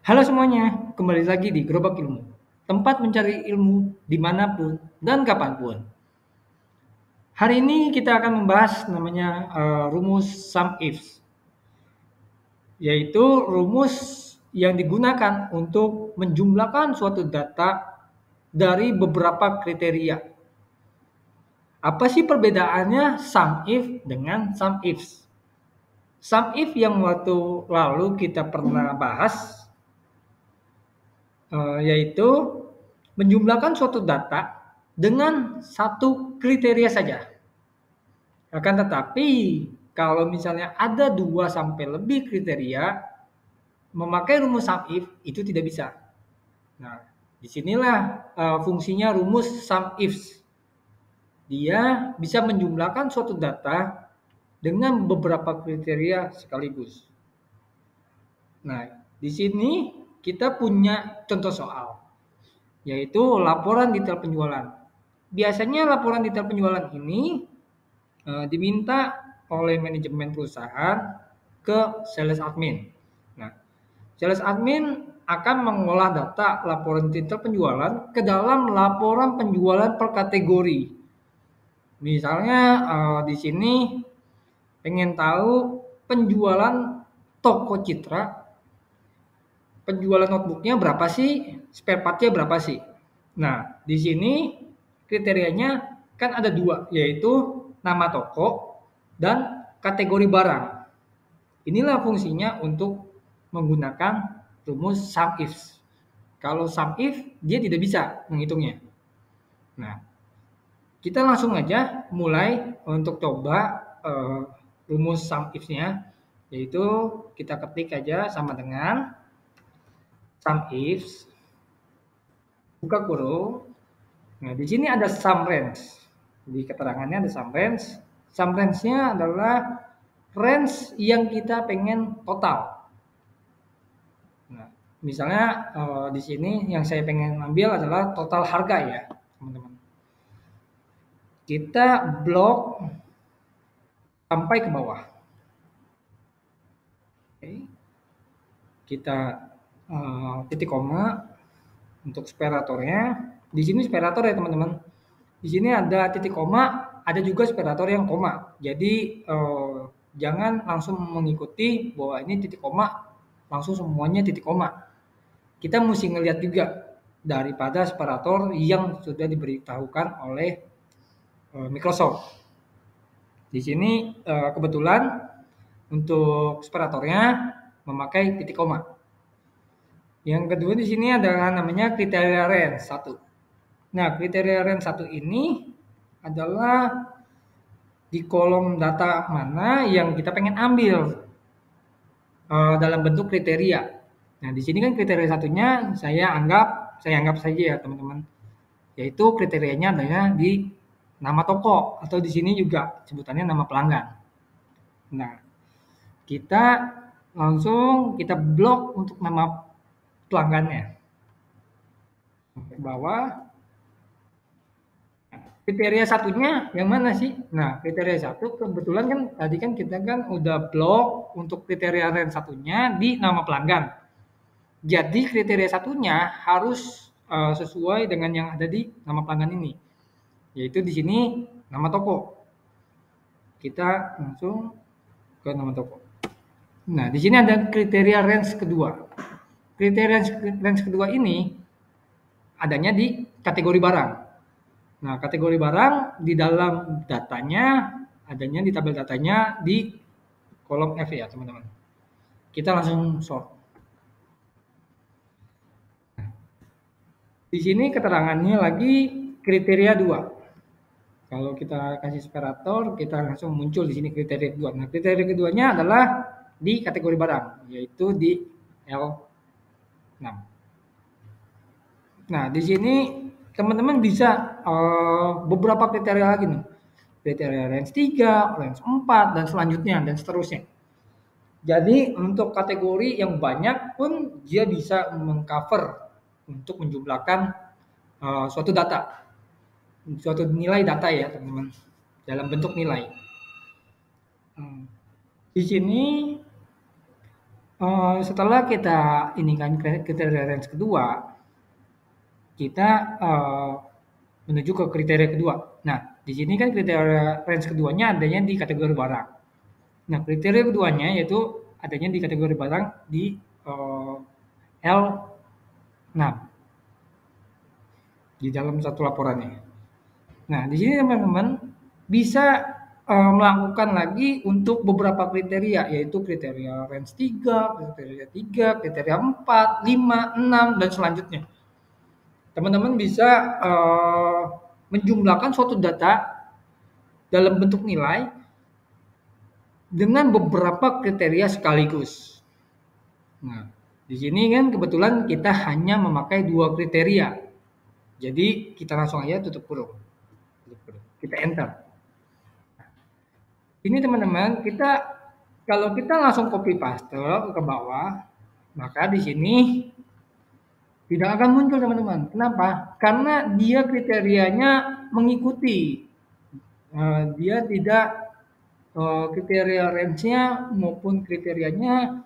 Halo semuanya, kembali lagi di Gerobak Ilmu, tempat mencari ilmu dimanapun dan kapanpun. Hari ini kita akan membahas namanya rumus sum ifs, yaitu rumus yang digunakan untuk menjumlahkan suatu data dari beberapa kriteria. Apa sih perbedaannya sum if dengan sum ifs? Sum if yang waktu lalu kita pernah bahas yaitu menjumlahkan suatu data dengan satu kriteria saja. Akan tetapi kalau misalnya ada 2 sampai lebih kriteria, memakai rumus sum if itu tidak bisa. Nah, disinilah fungsinya rumus sum ifs. Dia bisa menjumlahkan suatu data dengan beberapa kriteria sekaligus. Nah, di sini kita punya contoh soal, yaitu laporan detail penjualan. Biasanya laporan detail penjualan ini diminta oleh manajemen perusahaan ke sales admin. Nah, sales admin akan mengolah data laporan detail penjualan ke dalam laporan penjualan per kategori. Misalnya di sini pengen tahu penjualan toko Citra, penjualan notebooknya berapa sih, spare partnya berapa sih. Nah, di sini kriterianya kan ada 2, yaitu nama toko dan kategori barang. Inilah fungsinya untuk menggunakan rumus sum ifs. Kalau sum if dia tidak bisa menghitungnya. Nah, kita langsung aja mulai untuk coba rumus sum ifs-nya, yaitu kita ketik aja sama dengan sum ifs buka kurung. Nah, di sini ada sum range. Di keterangannya ada sum range. Sum range-nya adalah range yang kita pengen total. Nah, misalnya di sini yang saya pengen ambil adalah total harga ya, teman-teman. Kita blok sampai ke bawah. Oke. Kita titik koma untuk separatornya. Di sini separator ya, teman-teman. Di sini ada titik koma, ada juga separator yang koma. Jadi jangan langsung mengikuti bahwa ini titik koma, langsung semuanya titik koma. Kita mesti ngelihat juga daripada separator yang sudah diberitahukan oleh Microsoft. Di sini kebetulan untuk separatornya memakai titik koma. Yang kedua di sini adalah namanya kriteria range 1. Nah, kriteria range 1 ini adalah di kolom data mana yang kita pengen ambil dalam bentuk kriteria. Nah, di sini kan kriteria satunya saya anggap saja ya, teman-teman. Yaitu kriterianya adalah di nama toko atau di sini juga sebutannya nama pelanggan. Nah, kita langsung kita blok untuk nama pelanggannya. Sampai bawah. Kriteria satunya yang mana sih? Nah, kriteria satu kebetulan kan tadi kan kita kan udah blok untuk kriteria range satunya di nama pelanggan. Jadi kriteria satunya harus sesuai dengan yang ada di nama pelanggan ini. Yaitu di sini nama toko. Kita langsung ke nama toko. Nah, di sini ada kriteria range kedua. Kriteria range kedua ini adanya di kategori barang. Nah, kategori barang di dalam datanya adanya di tabel datanya di kolom F ya, teman-teman. Kita langsung sort. Di sini keterangannya lagi kriteria 2. Kalau kita kasih separator, kita langsung muncul di sini kriteria kedua. Nah, kriteria keduanya adalah di kategori barang, yaitu di L6. Nah, di sini teman-teman bisa beberapa kriteria lagi nih. Kriteria range 3, range 4, dan selanjutnya, dan seterusnya. Jadi untuk kategori yang banyak pun dia bisa mengcover untuk menjumlahkan suatu data, suatu nilai data ya teman-teman, dalam bentuk nilai. Di sini Setelah kita ini kan kriteria range kedua, kita menuju ke kriteria kedua. Nah, di sini kan kriteria range keduanya adanya di kategori barang. Nah, kriteria keduanya yaitu adanya di kategori barang di L6 di dalam satu laporannya. Nah, di sini teman-teman bisa melakukan lagi untuk beberapa kriteria, yaitu kriteria range 3, kriteria 4, 5, 6, dan selanjutnya. Teman-teman bisa menjumlahkan suatu data dalam bentuk nilai dengan beberapa kriteria sekaligus. Nah, di sini kan kebetulan kita hanya memakai 2 kriteria. Jadi kita langsung aja tutup kurung. Kita enter. Ini teman-teman, kalau kita langsung copy paste ke bawah, maka di sini tidak akan muncul teman-teman. Kenapa? Karena dia kriterianya mengikuti. Dia tidak kriteria range-nya maupun kriterianya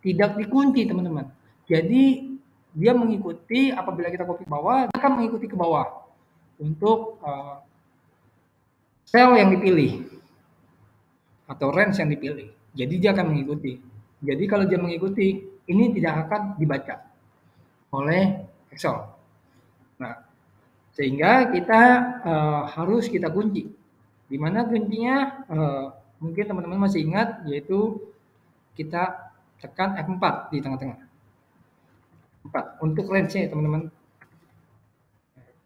tidak dikunci teman-teman. Jadi dia mengikuti, apabila kita copy ke bawah, dia akan mengikuti ke bawah untuk sel yang dipilih atau range yang dipilih. Jadi dia akan mengikuti. Jadi kalau dia mengikuti, ini tidak akan dibaca oleh Excel. Nah, sehingga kita harus kita kunci. Di mana kuncinya? Mungkin teman-teman masih ingat, yaitu kita tekan F4 di tengah-tengah. 4 untuk range-nya teman-teman.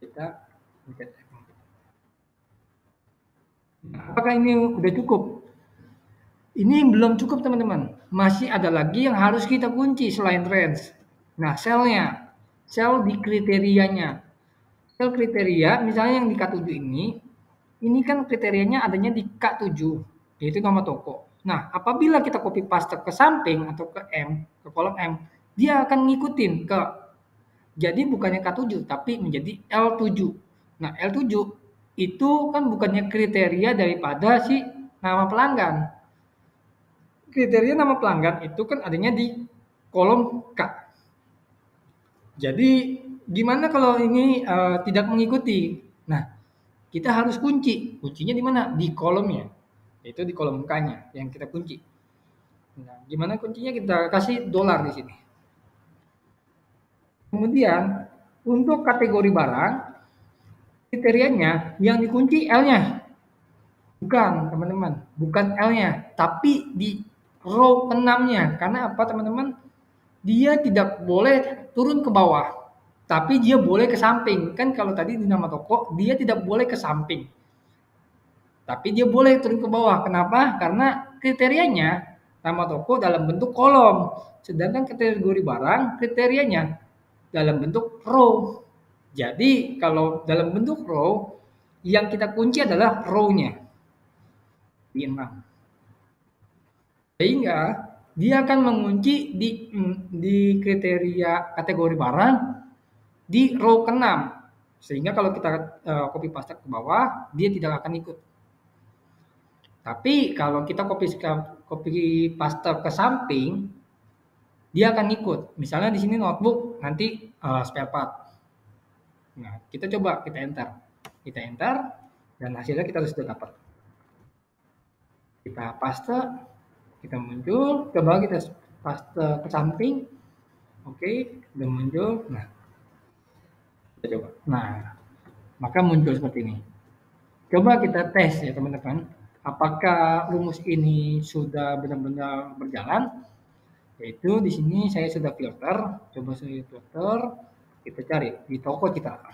Kita pencet F4. Nah, apakah ini udah cukup? Ini belum cukup teman-teman. Masih ada lagi yang harus kita kunci selain range. Nah, selnya, sel di kriterianya. Sel kriteria, misalnya yang di K7 ini kan kriterianya adanya di K7, yaitu nama toko. Nah, apabila kita copy paste ke samping atau ke kolom M, dia akan ngikutin ke, jadi bukannya K7, tapi menjadi L7. Nah, L7 itu kan bukannya kriteria daripada si nama pelanggan. Kriteria nama pelanggan itu kan adanya di kolom K. Jadi gimana kalau ini tidak mengikuti? Nah, kita harus kunci. Kuncinya di mana? Di kolomnya. Yaitu di kolom K-nya yang kita kunci. Nah, gimana kuncinya? Kita kasih $di sini. Kemudian untuk kategori barang, kriterianya yang dikunci L-nya. Bukan, teman-teman. Bukan L-nya, tapi di row 6-nya. Karena apa, teman-teman? Dia tidak boleh turun ke bawah, tapi dia boleh ke samping. Kan kalau tadi di nama toko, dia tidak boleh ke samping. Tapi dia boleh turun ke bawah. Kenapa? Karena kriterianya nama toko dalam bentuk kolom. Sedangkan kategori barang kriterianya dalam bentuk row. Jadi kalau dalam bentuk row, yang kita kunci adalah row-nya. Di 6. Sehingga dia akan mengunci di kriteria kategori barang di row ke-6. Sehingga kalau kita copy paste ke bawah, dia tidak akan ikut. Tapi kalau kita copy paste ke samping, dia akan ikut. Misalnya di sini notebook, nanti spare part. Nah, kita coba kita enter. Kita enter dan hasilnya kita sudah dapat. Kita paste, kita muncul, coba kita paste ke samping. Oke, udah muncul. Nah, kita coba. Nah, maka muncul seperti ini. Coba kita tes ya teman-teman. Apakah rumus ini sudah benar-benar berjalan? Yaitu di sini saya sudah filter. Coba saya filter. Kita cari di toko Citra.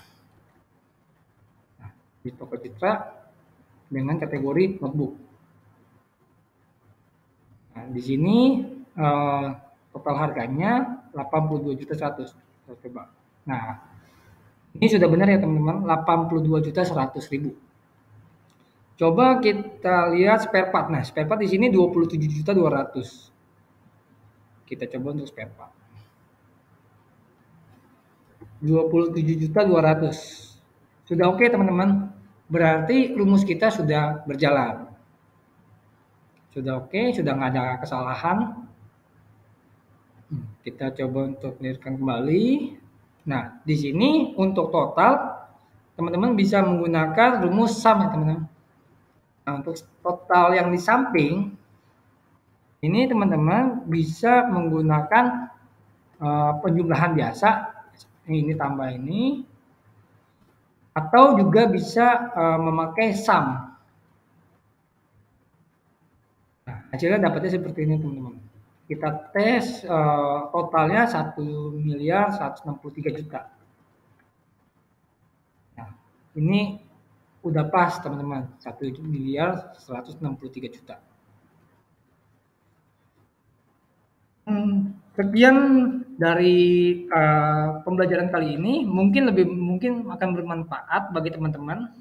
Nah, di toko Citra dengan kategori notebook. Nah, di sini total harganya 82.100.000. Kita coba. Nah, ini sudah benar ya teman-teman, 82.100.000. Coba kita lihat spare part. Nah, spare part di sini 27.200.000. Kita coba untuk spare part. 27.200.000. Sudah oke teman-teman. Berarti rumus kita sudah berjalan. Sudah oke, sudah nggak ada kesalahan. Kita coba untuk clearkan kembali. Nah, di sini untuk total, teman-teman bisa menggunakan rumus sum ya teman-teman. Nah, untuk total yang di samping, ini teman-teman bisa menggunakan penjumlahan biasa. Ini tambah ini. Atau juga bisa memakai sum. Nah, hasilnya dapatnya seperti ini teman-teman. Kita tes totalnya 1.163.000.000. Nah, ini udah pas teman-teman, 1.163.000.000. Sekian dari pembelajaran kali ini, mungkin akan bermanfaat bagi teman-teman,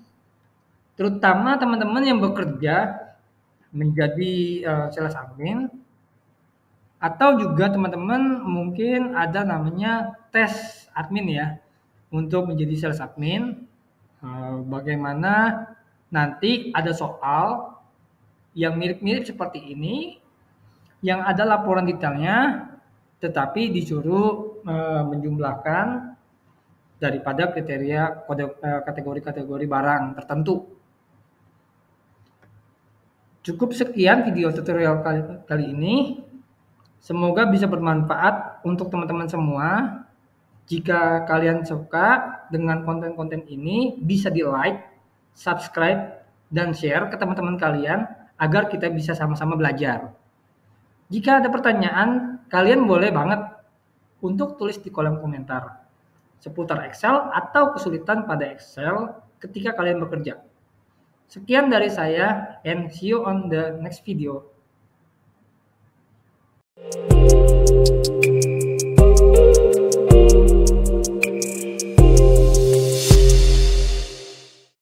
terutama teman-teman yang bekerja menjadi sales admin, atau juga teman-teman mungkin ada namanya tes admin ya, untuk menjadi sales admin. Bagaimana nanti ada soal yang mirip-mirip seperti ini, yang ada laporan detailnya, tetapi disuruh menjumlahkan daripada kriteria kategori-kategori barang tertentu. Cukup sekian video tutorial kali ini. Semoga bisa bermanfaat untuk teman-teman semua. Jika kalian suka dengan konten-konten ini, bisa di-like, subscribe, dan share ke teman-teman kalian agar kita bisa sama-sama belajar. Jika ada pertanyaan, kalian boleh banget untuk tulis di kolom komentar seputar Excel atau kesulitan pada Excel ketika kalian bekerja. Sekian dari saya and see you on the next video.